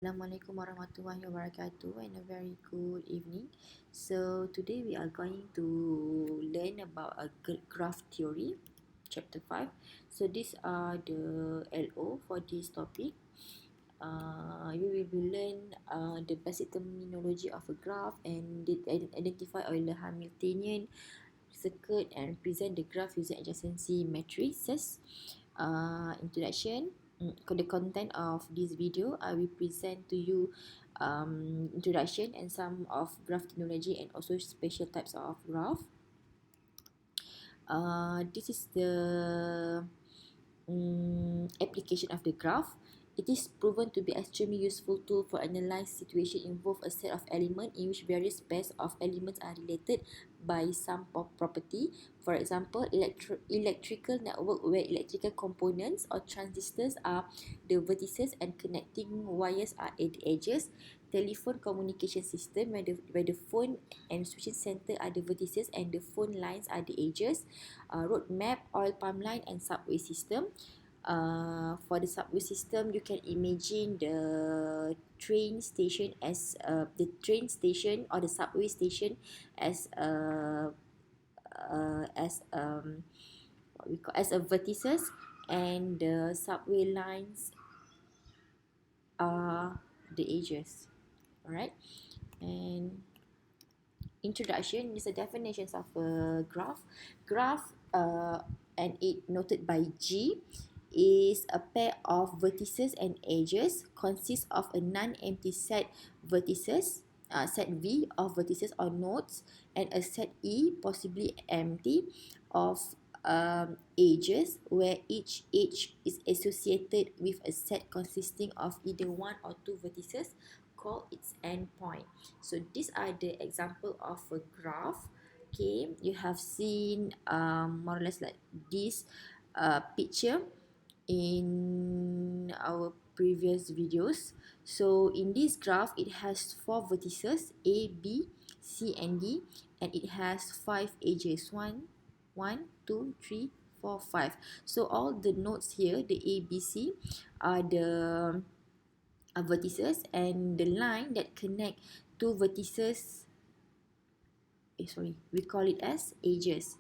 Assalamualaikum warahmatullahi wabarakatuh and a very good evening. So today we are going to learn about a graph theory, chapter 5. So these are the LO for this topic. We will learn the basic terminology of a graph and identify Euler-Hamiltonian circuit and present the graph using adjacency matrices. Introduction. The content of this video, I will present to you introduction and some of graph technology and also special types of graph. This is the application of the graph. It is proven to be extremely useful tool for analyze situation involve a set of elements in which various pairs of elements are related by some property. For example, electrical network where electrical components or transistors are the vertices and connecting wires are at the edges. Telephone communication system where the phone and switching center are the vertices and the phone lines are the edges. Road map, oil pump line and subway system. For the subway system, you can imagine the train station as the train station or the subway station as what we call as a vertices, and the subway lines are the edges. Alright, and introduction is a definition of a graph. Graph, and it noted by G, is a pair of vertices and edges consists of a non-empty set vertices, set V of vertices or nodes, and a set E, possibly empty, of edges where each edge is associated with a set consisting of either one or two vertices called its endpoint. So these are the example of a graph. Okay, you have seen more or less like this picture in our previous videos. So in this graph, it has 4 vertices A, B, C and D, and it has 5 edges. 1, 2, 3, 4, 5. So all the nodes here, the A, B, C, are the vertices, and the line that connect two vertices, we call it as edges.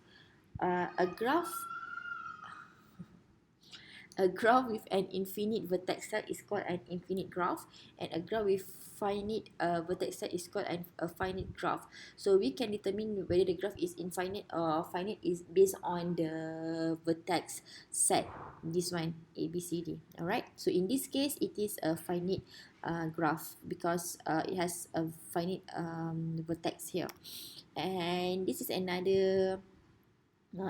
A graph with an infinite vertex set is called an infinite graph, and a graph with finite vertex set is called a finite graph. So we can determine whether the graph is infinite or finite is based on the vertex set. This one, A, B, C, D. Alright. So in this case, it is a finite graph because it has a finite vertex here. And this is another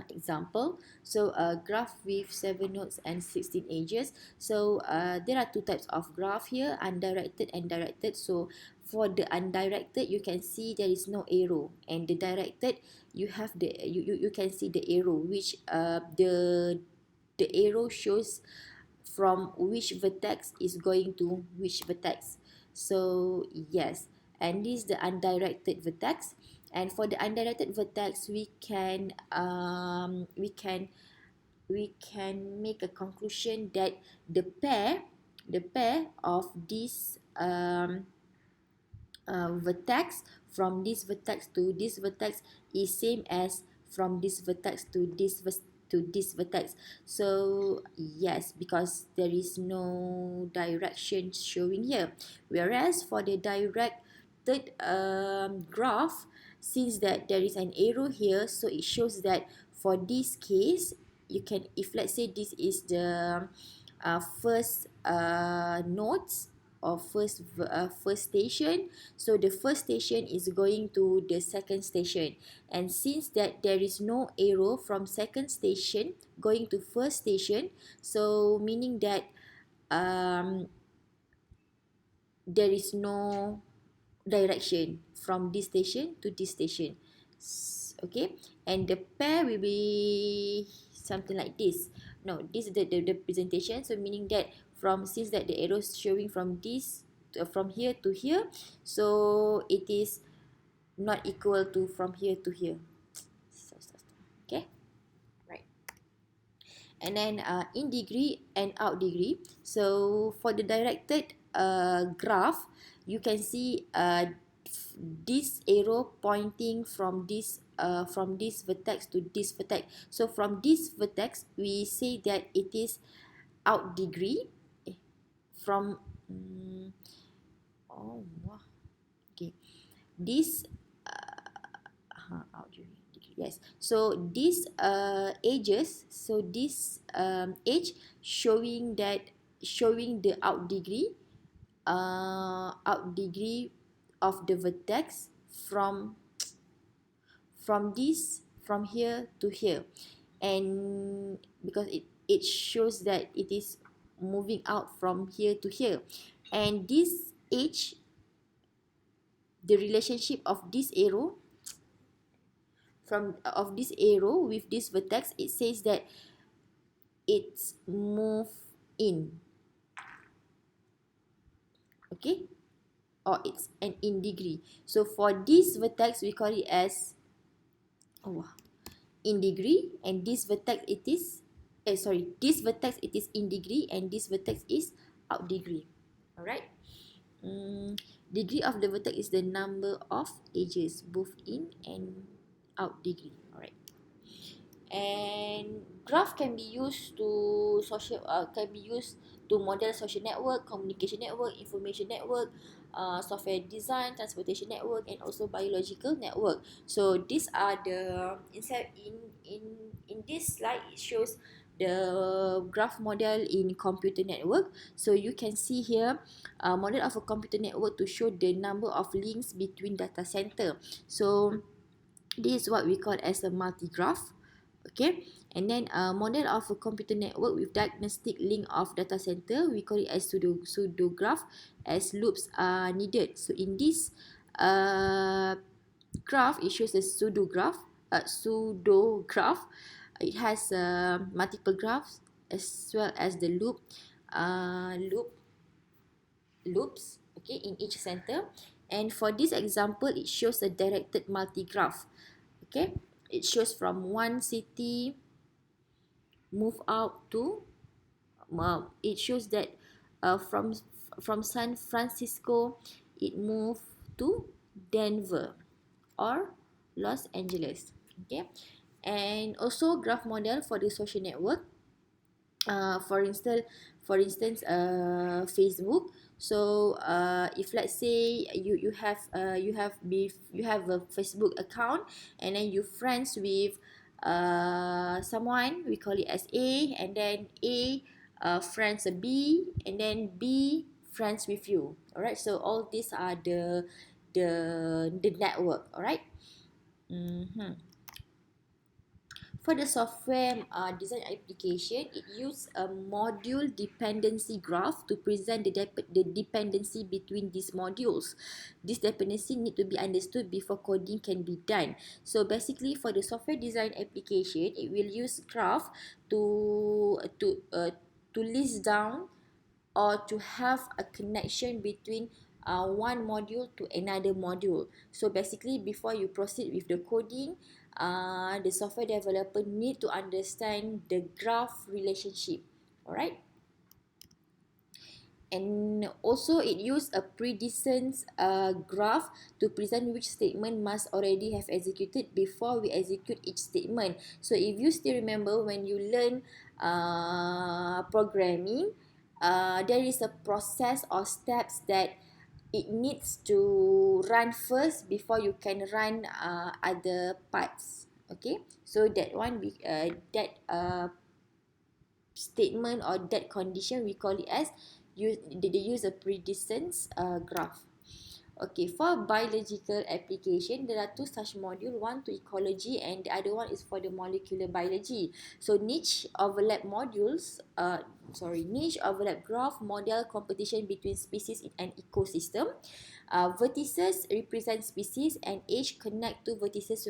example. So a graph with 7 nodes and 16 edges. So there are two types of graph here, undirected and directed. So for the undirected, you can see there is no arrow, and the directed, you have the you can see the arrow, which the arrow shows from which vertex is going to which vertex. So yes, and this is the undirected vertex. And for the undirected vertex, we can make a conclusion that the pair of this vertex from this vertex to this vertex is same as from this vertex to this vertex. So yes, because there is no direction showing here. Whereas for the directed graph, since that there is an arrow here, so it shows that for this case, you can, if let's say this is the first nodes or first station, so the first station is going to the second station, and since that there is no arrow from second station going to first station, so meaning that there is no direction from this station to this station. Okay, and the pair will be something like this. No, this is the presentation. So meaning that since that the arrow is showing from this from here to here, so it is not equal to from here to here. Okay, right. And then in degree and out degree. So for the directed graph, you can see this arrow pointing from this vertex to this vertex. So from this vertex, we say that it is out degree from oh wow, okay, this out degree, yes. So this edges, so this edge showing the out degree of the vertex from here to here, and because it shows that it is moving out from here to here, and this edge, the relationship of this arrow with this vertex, it says that it's move in, okay, or it's an in degree. So for this vertex, we call it as in degree, and this vertex it is this vertex it is in degree, and this vertex is out degree. All right. Degree of the vertex is the number of edges both in and out degree. All right. And graph can be used to model social network, communication network, information network, software design, transportation network, and also biological network. So these are the in this slide, it shows the graph model in computer network. So you can see here model of a computer network to show the number of links between data center. So this is what we call as a multi-graph. Okay, and then model of a computer network with diagnostic link of data center, we call it as pseudo graph, as loops are needed. So in this graph, it shows a pseudo graph. It has multiple graphs as well as the loops, okay, in each center. And for this example, it shows a directed multi-graph. Okay, it shows from one city move out to it shows that from San Francisco it moved to Denver or Los Angeles. Okay, and also graph model for the social network. For instance, Facebook. So if let's say you have a Facebook account, and then you friends with someone, we call it as A, and then A friends a B, and then B friends with you. All right, so all these are the network. All right. For the software design application, it uses a module dependency graph to present the dependency between these modules. This dependency need to be understood before coding can be done. So basically, for the software design application, it will use graph to list down or to have a connection between one module to another module. So basically, before you proceed with the coding, the software developer need to understand the graph relationship. Alright. And also it used a predecessor graph to present which statement must already have executed before we execute each statement. So if you still remember when you learn programming, there is a process or steps that it needs to run first before you can run other parts. Okay, so that one statement or that condition, we call it as they use a predecessor graph. Okay, for biological application, there are two such modules, one to ecology and the other one is for the molecular biology. So niche overlap graph model competition between species in an ecosystem. Vertices represent species and edge connect to vertices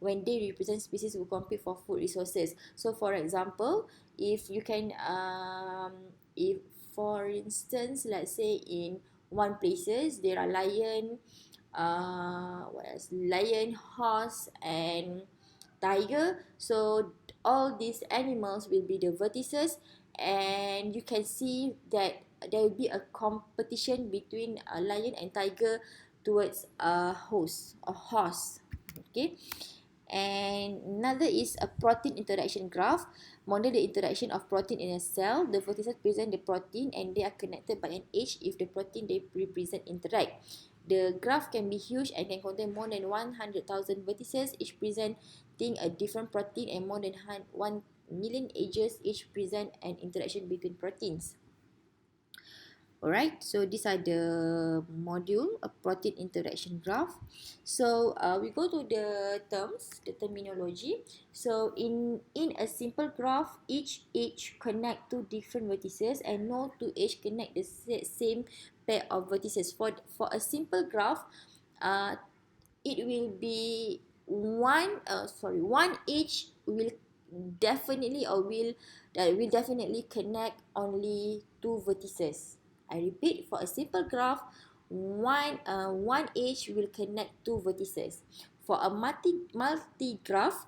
when they represent species who compete for food resources. So for example, if you can if for instance, let's say in one places there are lion, horse, and tiger. So all these animals will be the vertices, and you can see that there will be a competition between a lion and tiger towards a horse. Okay. And another is a protein interaction graph. Model the interaction of protein in a cell. The vertices present the protein and they are connected by an edge if the protein they represent interact. The graph can be huge and can contain more than 100,000 vertices, each presenting a different protein, and more than 1 million edges, each present an interaction between proteins. Alright, so these are the module, a protein interaction graph. So we go to the terms, the terminology. So in a simple graph, each edge connect two different vertices and no two edge connect the same pair of vertices. For a simple graph, it will be one edge will definitely connect only two vertices. I repeat, for a simple graph, one edge will connect two vertices. For a multi graph,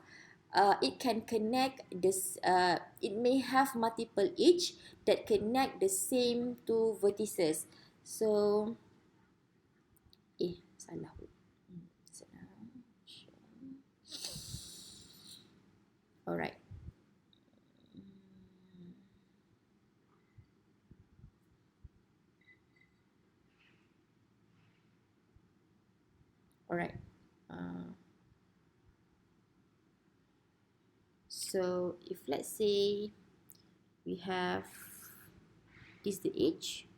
it can connect this. It may have multiple edge that connect the same two vertices. So, salah. Alright. Alright. So if let's say we have this the edge.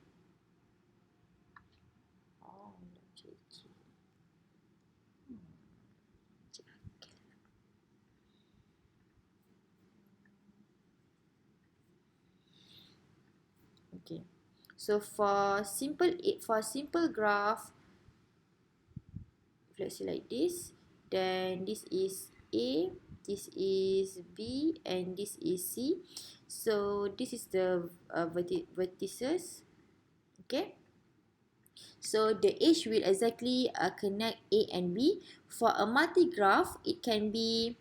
Okay. So for simple graph, let's say like this, then this is A, this is B, and this is C. So this is the vertices. Okay. So the edge will exactly connect A and B. For a multi-graph, it can be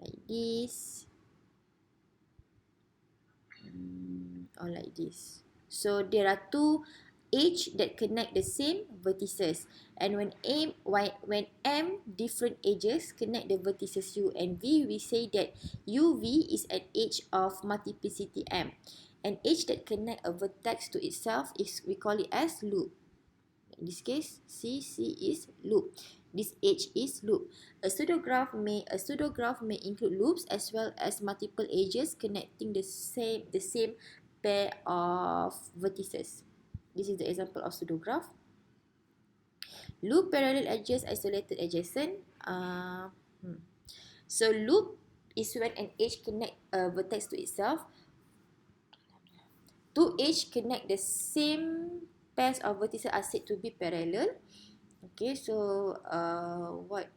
like this, or like this. So there are two edge that connect the same vertices, and when M different edges connect the vertices U and V, we say that UV is an edge of multiplicity M. An edge that connect a vertex to itself is, we call it as loop. In this case, C is loop. This edge is loop. A pseudograph may include loops as well as multiple edges connecting the same pair of vertices. This is the example of pseudograph. Loop, parallel edges, isolated adjacent. So loop is when an edge connect a vertex to itself. Two edge connect the same pairs of vertices are said to be parallel. Okay, so when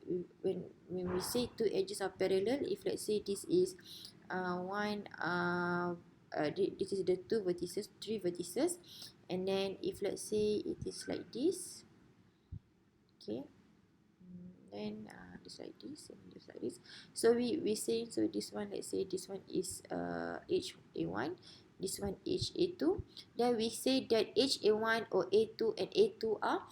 we say two edges are parallel, if let's say this is this is the three vertices, and then if let's say it is like this, okay, then just like this and just like this. So we say, so this one, let's say this one is edge A1, this one edge A2. Then we say that edge A1 or A2 and A2 are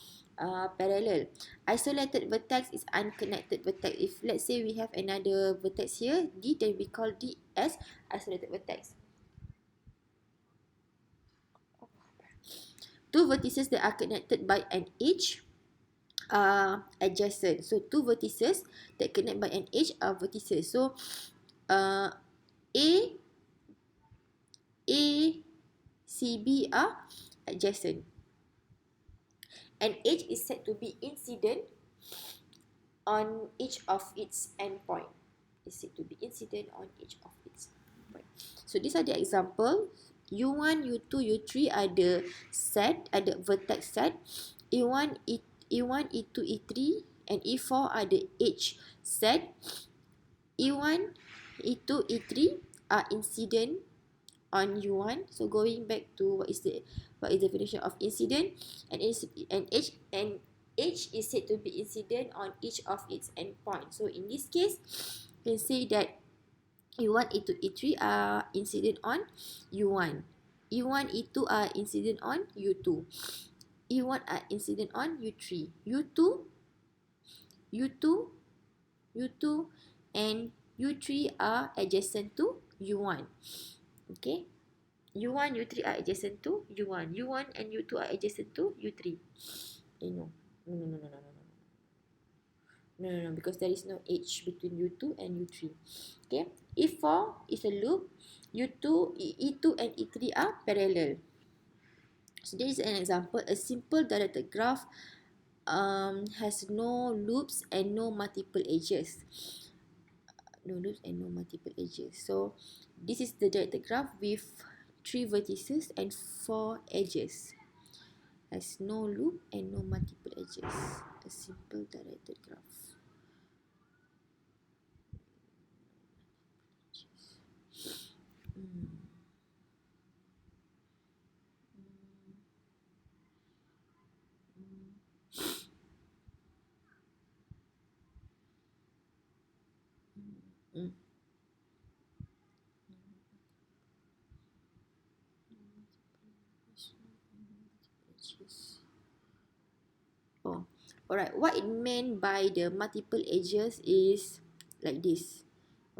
parallel. Isolated vertex is unconnected vertex. If let's say we have another vertex here, D, then we call D as isolated vertex. Two vertices that are connected by an edge are adjacent. So two vertices that connect by an edge are vertices. So A, C, B are adjacent. An edge is said to be incident on each of its endpoint. Is said to be incident on each of its endpoint. So these are the examples. U1, U2, U3 are the vertex set. E1, E2, E3, and E4 are the edge set. E1, E2, E3 are incident on U1. So going back to what is the definition of incident, and edge is said to be incident on each of its endpoints. So in this case, you can say that E1, E2, E3 are incident on U1. E1, E2 are incident on U2. E1 are incident on U3. U2, U2, U2 and U3 are adjacent to U1. Okay. U1, U3 are adjacent to U1. U1 and U2 are adjacent to U3. No. No, no, no, no, no, no. No, because there is no edge between U2 and U3. Okay. E4 is a loop. U2, E2 and E3 are parallel. So this is an example. A simple directed graph has no loops and no multiple edges. No loops and no multiple edges. So this is the directed graph with 3 vertices and 4 edges. Has no loop and no multiple edges. A simple directed graph. Oh, alright. What it meant by the multiple edges is like this.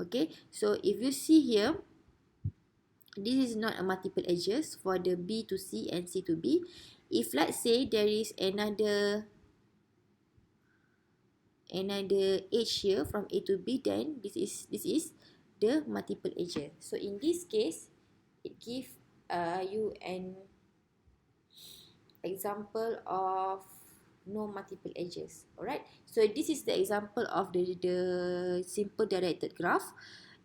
Okay, so if you see here, this is not a multiple edges for the B to C and C to B. If let's say there is another edge here from A to B, then this is the multiple edges. So in this case, it gives you an example of no multiple edges. Alright, so this is the example of the simple directed graph.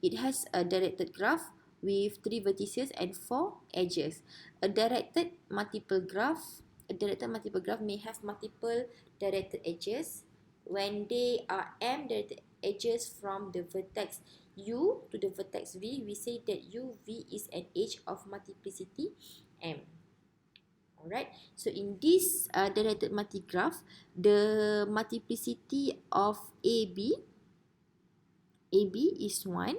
It has a directed graph with 3 vertices and 4 edges. A directed multiple graph may have multiple directed edges. When they are m directed edges from the vertex u to the vertex v, we say that uv is an edge of multiplicity m. Alright, so in this directed multigraph, the multiplicity of AB is 1.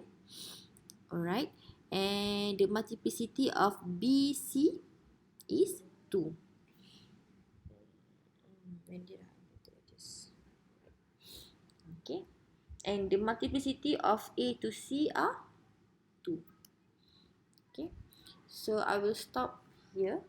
Alright, and the multiplicity of BC is 2. Okay, and the multiplicity of A to C are 2. Okay, so I will stop here.